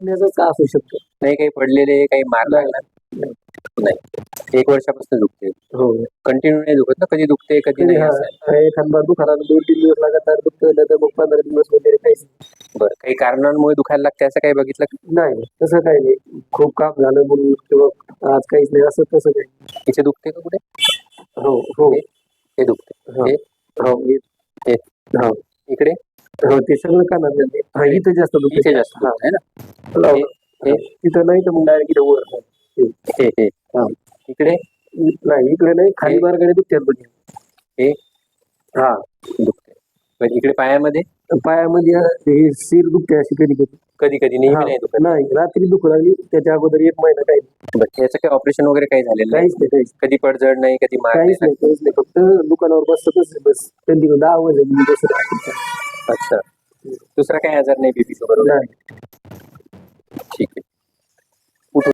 दुखण्याचं का असू शकतं? नाही काही पडलेले, काही मार नाही. लागला? नाही. 1 वर्षापासून दुखते. हो. कंटिन्यू नाही दुखत ना, कधी दुखते कधी नाही असं आहे. एखादा दुखायला 2-3 दिवस लगातार दुखतं, नाहीतर मग 15 दिवस वगैरे काहीच नाही. बरं, काही कारणांमुळे दुखायला लागते असं काही बघितलं का? नाही, तसं काही नाही. खूप काम झालं म्हणून किंवा आज काहीच नाही असं तसं काही. इथे दुखते का कुठे? हो, हो. हे दुखते. हो. हे हो, हे हो. इकडे हो, ते सगळं कानात झाले. इथं जास्त दुखतं. इथे जास्त दुखत आहे ना? हे तिथं नाही तर मग डायरेक्ट इथं वर. हे हां. इकडे नाही, इकडे नाही. खाली मार्गाने दुखतात बघ. हे हां. दुखते. पण इकडे पायामध्ये पायामध्ये हे सीर दुखते अशी कधी कधी. कधी कधी नेहमी नाही दुखत. नाही, रात्री दुखू लागली त्याच्या अगोदर 1 महिना काही नाही. बरं, याचं काही ऑपरेशन वगैरे काही झालेलं नाही? काहीच नाही, काहीच कधी पडझड नाही, कधी मार काहीच नाही? नाही, काहीच नाही. फक्त दुकानावर बसतच बस. त्यांनी 10 वाजले बसत. अच्छा. दुसरा काही आजार नाही बीपी शुगर वगैरे? नाही.